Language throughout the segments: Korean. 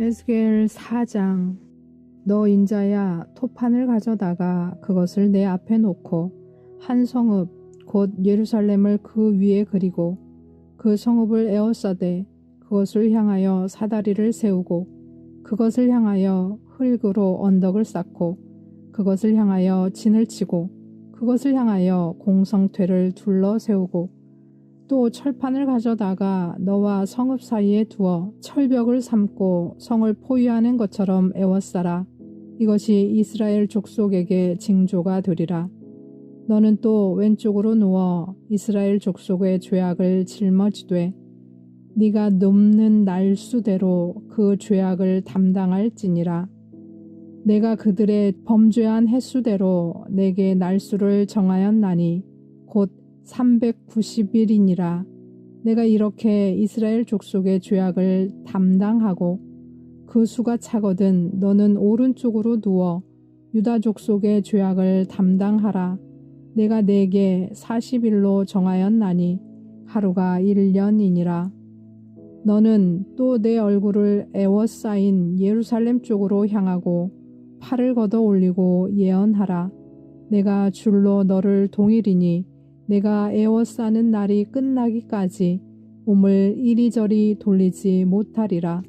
에스겔 4장. 너 인자야, 토판을 가져다가 그것을 내 앞에 놓고 한 성읍 곧 예루살렘을 그 위에 그리고 그 성읍을 에워싸되 그것을 향하여 사다리를 세우고 그것을 향하여 흙으로 언덕을 쌓고 그것을 향하여 진을 치고 그것을 향하여 공성퇴를 둘러 세우고 또 철판을 가져다가 너와 성읍 사이에 두어 철벽을 삼고 성을 포위하는 것처럼 에워싸라. 이것이 이스라엘 족속에게 징조가 되리라. 너는 또 왼쪽으로 누워 이스라엘 족속의 죄악을 짊어지되 네가 눕는 날수대로 그 죄악을 담당할지니라. 내가 그들의 범죄한 횟수대로 내게 날수를 정하였나니 곧 390일이니라. 내가 이렇게 이스라엘 족속의 죄악을 담당하고 그 수가 차거든 너는 오른쪽으로 누워 유다 족속의 죄악을 담당하라. 내가 내게 40일로 정하였나니 하루가 1년이니라. 너는 또 내 얼굴을 에워싸인 예루살렘 쪽으로 향하고 팔을 걷어 올리고 예언하라. 내가 줄로 너를 동일이니 내가 에워싸는 날이 끝나기까지 몸을 이리저리 돌리지 못하리라.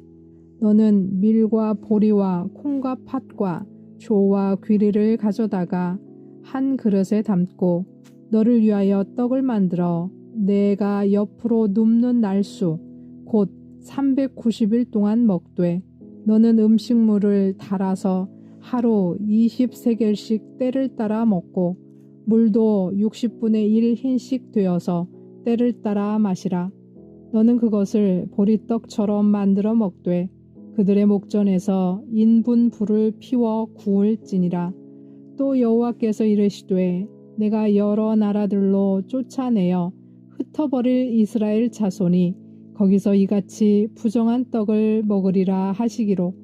너는 밀과 보리와 콩과 팥과 조와 귀리를 가져다가 한 그릇에 담고 너를 위하여 떡을 만들어 내가 옆으로 눕는 날수 곧 390일 동안 먹되 너는 음식물을 달아서 하루 20세겔씩 때를 따라 먹고 물도 60분의 1 흰씩 되어서 때를 따라 마시라. 너는 그것을 보리떡처럼 만들어 먹되 그들의 목전에서 인분 불을 피워 구울지니라. 또 여호와께서 이르시되 내가 여러 나라들로 쫓아내어 흩어버릴 이스라엘 자손이 거기서 이같이 부정한 떡을 먹으리라 하시기로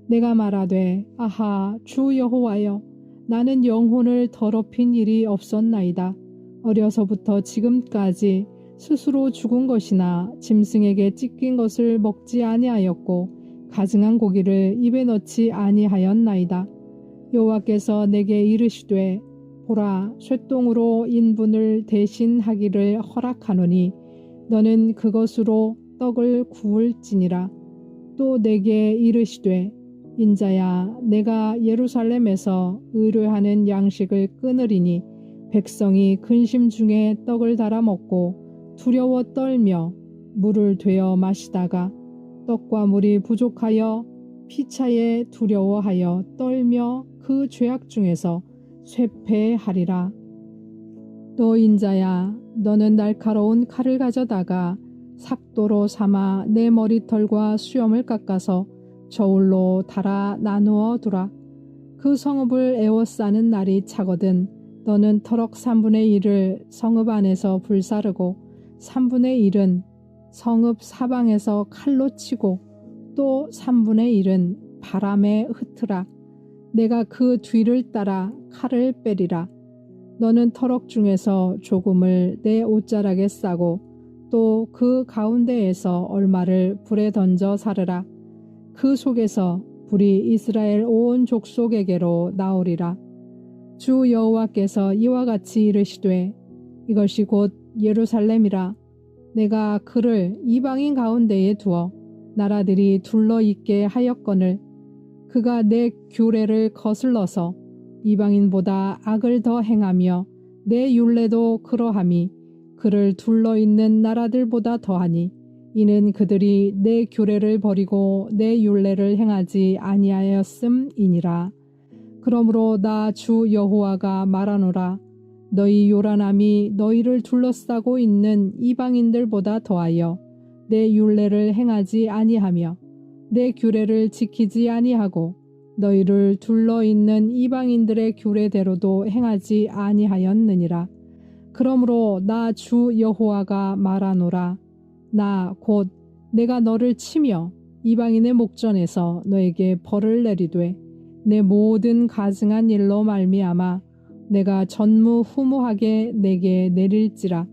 내가 말하되 아하 주 여호와여 나는 영혼을 더럽힌 일이 없었나이다. 어려서부터 지금까지 스스로 죽은 것이나 짐승에게 찢긴 것을 먹지 아니하였고 가증한 고기를 입에 넣지 아니하였나이다. 여호와께서 내게 이르시되 보라 쇠똥으로 인분을 대신하기를 허락하노니 너는 그것으로 떡을 구울지니라. 또 내게 이르시되 인자야 내가 예루살렘에서 의뢰하는 양식을 끊으리니 백성이 근심 중에 떡을 달아 먹고 두려워 떨며 물을 되어 마시다가 떡과 물이 부족하여 피차에 두려워하여 떨며 그 죄악 중에서 쇠폐하리라. 너 인자야 너는 날카로운 칼을 가져다가 삭도로 삼아 내 머리털과 수염을 깎아서 저울로 달아 나누어 두라. 그 성읍을 에워싸는 날이 차거든 너는 터럭 3분의 1을 성읍 안에서 불사르고 3분의 1은 성읍 사방에서 칼로 치고 또 3분의 1은 바람에 흩으라. 내가 그 뒤를 따라 칼을 빼리라. 너는 터럭 중에서 조금을 내 옷자락에 싸고 또 그 가운데에서 얼마를 불에 던져 사르라. 그 속에서 불이 이스라엘 온 족속에게로 나오리라. 주 여호와께서 이와 같이 이르시되 이것이 곧 예루살렘이라. 내가 그를 이방인 가운데에 두어 나라들이 둘러 있게 하였거늘 그가 내 규례를 거슬러서 이방인보다 악을 더 행하며 내 율례도 그러함이 그를 둘러 있는 나라들보다 더하니 이는 그들이 내 규례를 버리고 내 율례를 행하지 아니하였음이니라. 그러므로 나 주 여호와가 말하노라. 너희 요란함이 너희를 둘러싸고 있는 이방인들보다 더하여 내 율례를 행하지 아니하며 내 규례를 지키지 아니하고 너희를 둘러 있는 이방인들의 규례대로도 행하지 아니하였느니라. 그러므로 나 주 여호와가 말하노라. 나 곧 내가 너를 치며 이방인의 목전에서 너에게 벌을 내리되 내 모든 가증한 일로 말미암아 내가 전무후무하게 내게 내릴지라.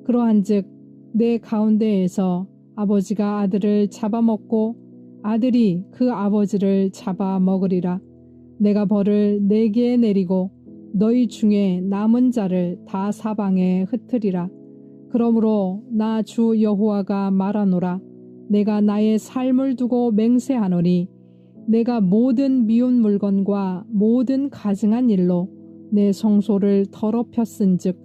그러한즉 내 가운데에서 아버지가 아들을 잡아먹고 아들이 그 아버지를 잡아 먹으리라. 내가 벌을 내게 내리고 너희 중에 남은 자를 다 사방에 흩으리라. 그러므로 나 주 여호와가 말하노라. 내가 나의 삶을 두고 맹세하노니 내가 모든 미운 물건과 모든 가증한 일로 내 성소를 더럽혔은즉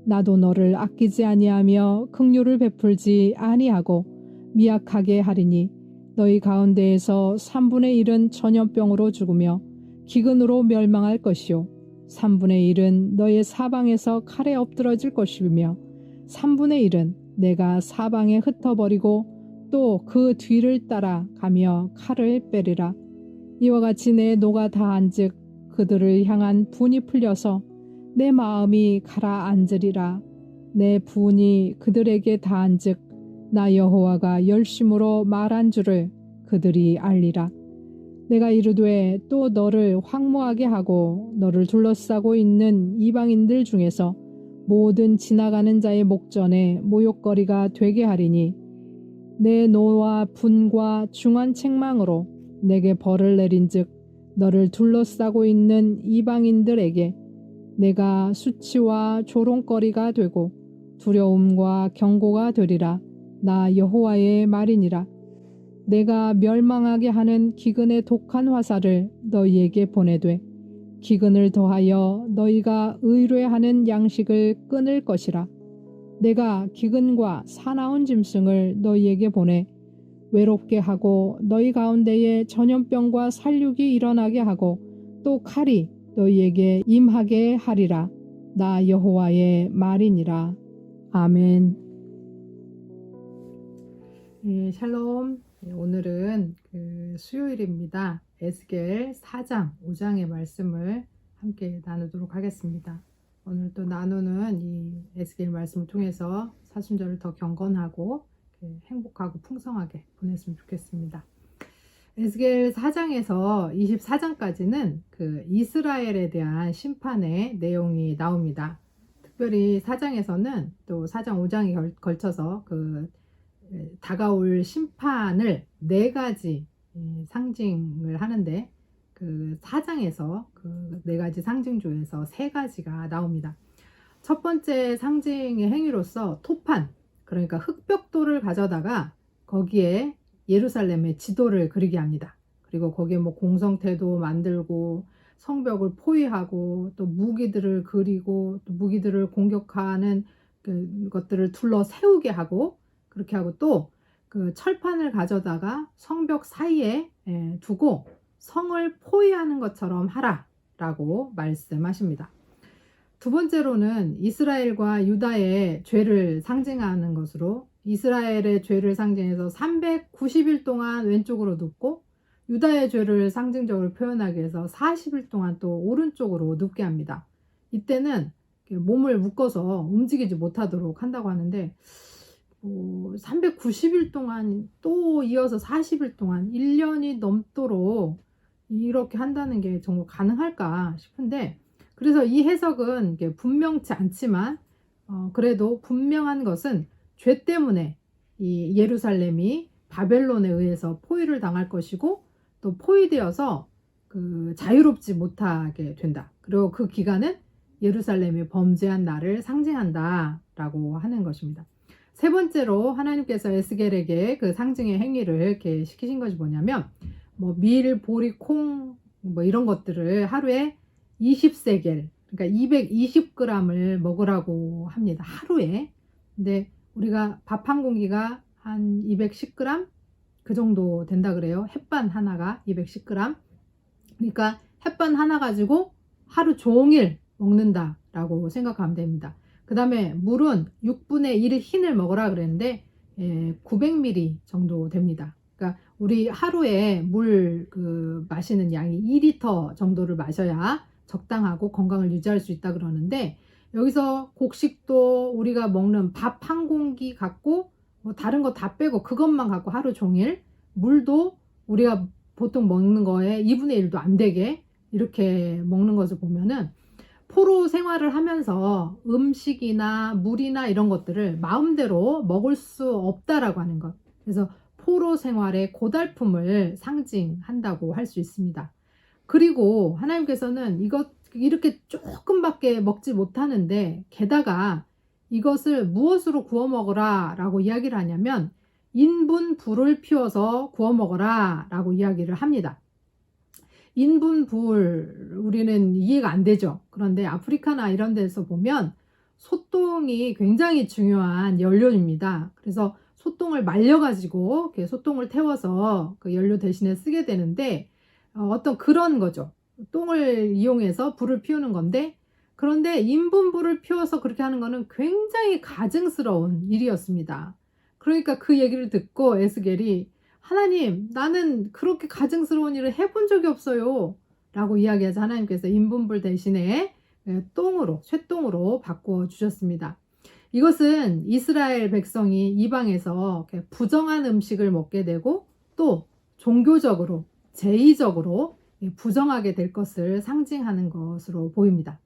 나도 너를 아끼지 아니하며 긍휼을 베풀지 아니하고 미약하게 하리니 너희 가운데에서 3분의 1은 전염병으로 죽으며 기근으로 멸망할 것이요 3분의 1은 너의 사방에서 칼에 엎드러질 것이며 3분의 1은 내가 사방에 흩어버리고 또 그 뒤를 따라 가며 칼을 빼리라. 이와 같이 내 노가 다한즉 그들을 향한 분이 풀려서 내 마음이 가라앉으리라. 내 분이 그들에게 다한즉 나 여호와가 열심으로 말한 줄을 그들이 알리라. 내가 이르되 또 너를 황무하게 하고 너를 둘러싸고 있는 이방인들 중에서 모든 지나가는 자의 목전에 모욕거리가 되게 하리니 내 노와 분과 중한 책망으로 내게 벌을 내린즉 너를 둘러싸고 있는 이방인들에게 내가 수치와 조롱거리가 되고 두려움과 경고가 되리라. 나 여호와의 말이니라. 내가 멸망하게 하는 기근의 독한 화살을 너희에게 보내되 기근을 더하여 너희가 의뢰하는 양식을 끊을 것이라. 내가 기근과 사나운 짐승을 너희에게 보내 외롭게 하고 너희 가운데에 전염병과 살육이 일어나게 하고 또 칼이 너희에게 임하게 하리라. 나 여호와의 말이니라. 아멘. 샬롬. 오늘은 수요일입니다. 에스겔 4장 5장의 말씀을 함께 나누도록 하겠습니다. 오늘 또 나누는 이 에스겔 말씀을 통해서 사순절을 더 경건하고 행복하고 풍성하게 보냈으면 좋겠습니다. 에스겔 4장에서 24장까지는 그 이스라엘에 대한 심판의 내용이 나옵니다. 특별히 4장에서는 또 4장 5장에 걸쳐서 그 다가올 심판을 4가지 상징을 하는데 그 4장에서 그 4가지 상징 중에서 3가지가 나옵니다. 첫 번째 상징의 행위로서 토판, 그러니까 흙벽돌을 가져다가 거기에 예루살렘의 지도를 그리게 합니다. 그리고 거기에 뭐 공성태도 만들고 성벽을 포위하고 또 무기들을 그리고 또 무기들을 공격하는 것들을 둘러 세우게 하고 그렇게 하고 또 그 철판을 가져다가 성벽 사이에 두고 성을 포위하는 것처럼 하라라고 말씀하십니다. 두 번째로는 이스라엘과 유다의 죄를 상징하는 것으로 이스라엘의 죄를 상징해서 390일 동안 왼쪽으로 눕고 유다의 죄를 상징적으로 표현하기 위해서 40일 동안 또 오른쪽으로 눕게 합니다. 이때는 몸을 묶어서 움직이지 못하도록 한다고 하는데 390일 동안 또 이어서 40일 동안 1년이 넘도록 이렇게 한다는 게 정말 가능할까 싶은데 그래서 이 해석은 분명치 않지만 그래도 분명한 것은 죄 때문에 이 예루살렘이 바벨론에 의해서 포위를 당할 것이고 또 포위되어서 그 자유롭지 못하게 된다. 그리고 그 기간은 예루살렘이 범죄한 날을 상징한다 라고 하는 것입니다. 세 번째로 하나님께서 에스겔에게 그 상징의 행위를 이렇게 시키신 것이 뭐냐면 뭐 밀, 보리, 콩 뭐 이런 것들을 하루에 20세겔 그러니까 220g을 먹으라고 합니다. 하루에. 근데 우리가 밥 한 공기가 한 210g 그 정도 된다 그래요. 햇반 하나가 210g. 그러니까 햇반 하나 가지고 하루 종일 먹는다라고 생각하면 됩니다. 그 다음에 물은 6분의 1 흰을 먹으라 그랬는데 900ml 정도 됩니다. 그러니까 우리 하루에 물 마시는 양이 2리터 정도를 마셔야 적당하고 건강을 유지할 수 있다 그러는데 여기서 곡식도 우리가 먹는 밥 한 공기 갖고 뭐 다른 거 다 빼고 그것만 갖고 하루 종일 물도 우리가 보통 먹는 거에 2분의 1도 안 되게 이렇게 먹는 것을 보면은 포로 생활을 하면서 음식이나 물이나 이런 것들을 마음대로 먹을 수 없다라고 하는 것. 그래서 포로 생활의 고달픔을 상징한다고 할 수 있습니다. 그리고 하나님께서는 이것 이렇게 조금밖에 먹지 못하는데 게다가 이것을 무엇으로 구워 먹어라 라고 이야기를 하냐면 인분 불을 피워서 구워 먹어라 라고 이야기를 합니다. 인분 불 우리는 이해가 안 되죠. 그런데 아프리카나 이런 데서 보면 소똥이 굉장히 중요한 연료입니다. 그래서 소똥을 말려가지고 소똥을 태워서 그 연료 대신에 쓰게 되는데 어떤 그런 거죠. 똥을 이용해서 불을 피우는 건데 그런데 인분불을 피워서 그렇게 하는 거는 굉장히 가증스러운 일이었습니다. 그러니까 그 얘기를 듣고 에스겔이 하나님, 나는 그렇게 가증스러운 일을 해본 적이 없어요. 라고 이야기하자 하나님께서 인분불 대신에 똥으로, 쇠똥으로 바꾸어 주셨습니다. 이것은 이스라엘 백성이 이방에서 부정한 음식을 먹게 되고 또 종교적으로, 제의적으로 부정하게 될 것을 상징하는 것으로 보입니다.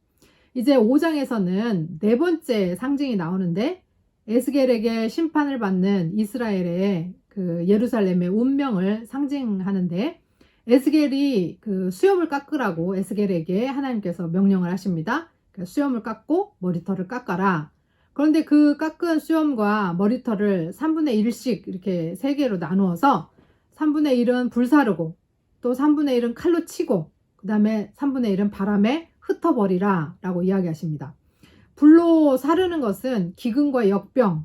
이제 5장에서는 네 번째 상징이 나오는데 에스겔에게 심판을 받는 이스라엘의 그 예루살렘의 운명을 상징하는데 에스겔이 그 수염을 깎으라고 에스겔에게 하나님께서 명령을 하십니다. 수염을 깎고 머리털을 깎아라. 그런데 그 깎은 수염과 머리털을 3분의 1씩 이렇게 3개로 나누어서 3분의 1은 불사르고 또 3분의 1은 칼로 치고 그 다음에 3분의 1은 바람에 흩어버리라 라고 이야기하십니다. 불로 사르는 것은 기근과 역병,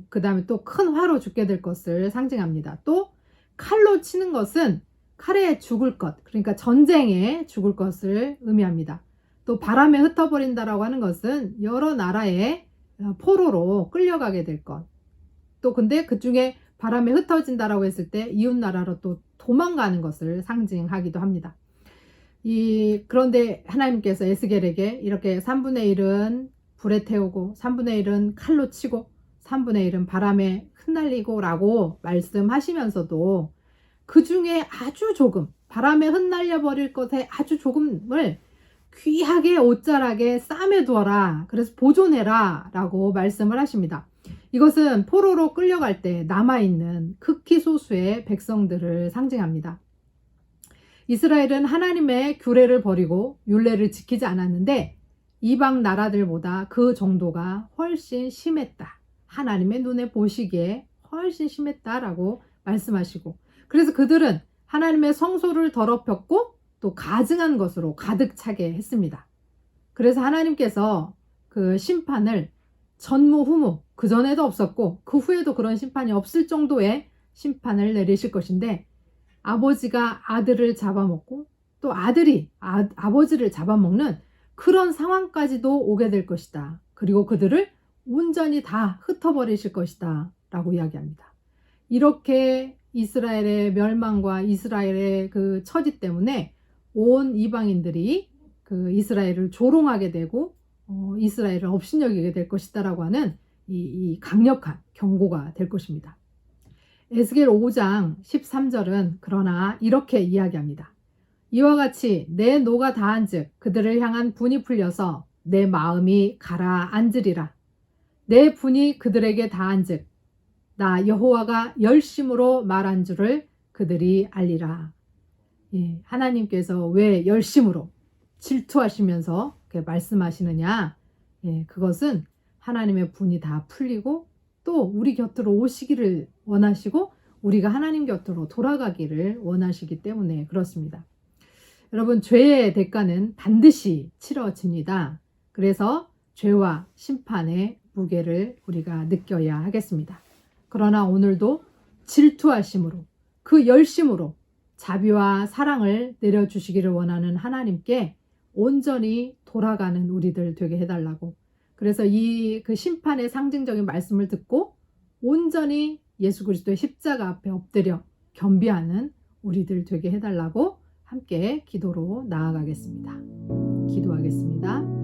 그 다음에 또 큰 화로 죽게 될 것을 상징합니다. 또 칼로 치는 것은 칼에 죽을 것, 그러니까 전쟁에 죽을 것을 의미합니다. 또 바람에 흩어버린다라고 하는 것은 여러 나라의 포로로 끌려가게 될 것. 또 근데 그 중에 바람에 흩어진다라고 했을 때 이웃 나라로 또 도망가는 것을 상징하기도 합니다. 그런데 하나님께서 에스겔에게 이렇게 3분의 1은 불에 태우고 3분의 1은 칼로 치고 3분의 1은 바람에 흩날리고 라고 말씀하시면서도 그 중에 아주 조금 바람에 흩날려 버릴 것에 아주 조금을 귀하게 옷자락에 싸매 두어라. 그래서 보존해라 라고 말씀을 하십니다. 이것은 포로로 끌려갈 때 남아있는 극히 소수의 백성들을 상징합니다. 이스라엘은 하나님의 규례를 버리고 율례를 지키지 않았는데 이방 나라들보다 그 정도가 훨씬 심했다. 하나님의 눈에 보시기에 훨씬 심했다라고 말씀하시고 그래서 그들은 하나님의 성소를 더럽혔고 또 가증한 것으로 가득 차게 했습니다. 그래서 하나님께서 그 심판을 전무후무 그 전에도 없었고 그 후에도 그런 심판이 없을 정도의 심판을 내리실 것인데 아버지가 아들을 잡아먹고 또 아들이 아버지를 잡아먹는 그런 상황까지도 오게 될 것이다. 그리고 그들을 온전히 다 흩어버리실 것이다 라고 이야기합니다. 이렇게 이스라엘의 멸망과 이스라엘의 그 처지 때문에 온 이방인들이 그 이스라엘을 조롱하게 되고 이스라엘을 업신여기게 될 것이다 라고 하는 이 강력한 경고가 될 것입니다. 에스겔 5장 13절은 그러나 이렇게 이야기합니다. 이와 같이 내 노가 다한즉 그들을 향한 분이 풀려서 내 마음이 가라앉으리라. 내 분이 그들에게 다한즉 나 여호와가 열심으로 말한 줄을 그들이 알리라. 예, 하나님께서 왜 열심으로 질투하시면서 말씀하시느냐? 예, 그것은 하나님의 분이 다 풀리고 또 우리 곁으로 오시기를 원하시고 우리가 하나님 곁으로 돌아가기를 원하시기 때문에 그렇습니다. 여러분, 죄의 대가는 반드시 치러집니다. 그래서 죄와 심판의 무게를 우리가 느껴야 하겠습니다. 그러나 오늘도 질투하심으로 그 열심으로 자비와 사랑을 내려주시기를 원하는 하나님께 온전히 돌아가는 우리들 되게 해달라고. 그래서 그 심판의 상징적인 말씀을 듣고 온전히 예수 그리스도의 십자가 앞에 엎드려 겸비하는 우리들 되게 해달라고 함께 기도로 나아가겠습니다. 기도하겠습니다.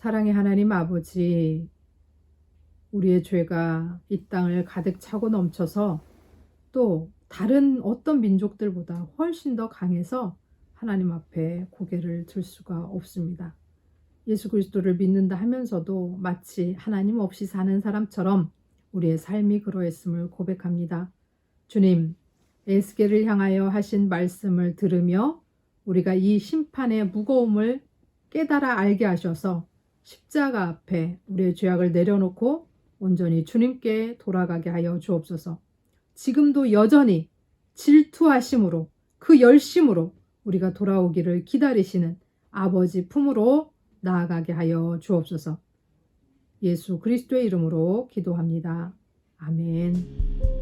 사랑의 하나님 아버지, 우리의 죄가 이 땅을 가득 차고 넘쳐서 또 다른 어떤 민족들보다 훨씬 더 강해서 하나님 앞에 고개를 들 수가 없습니다. 예수 그리스도를 믿는다 하면서도 마치 하나님 없이 사는 사람처럼 우리의 삶이 그러했음을 고백합니다. 주님, 에스겔을 향하여 하신 말씀을 들으며 우리가 이 심판의 무거움을 깨달아 알게 하셔서 십자가 앞에 우리의 죄악을 내려놓고 온전히 주님께 돌아가게 하여 주옵소서. 지금도 여전히 질투하심으로 그 열심으로 우리가 돌아오기를 기다리시는 아버지 품으로 나아가게 하여 주옵소서. 예수 그리스도의 이름으로 기도합니다. 아멘.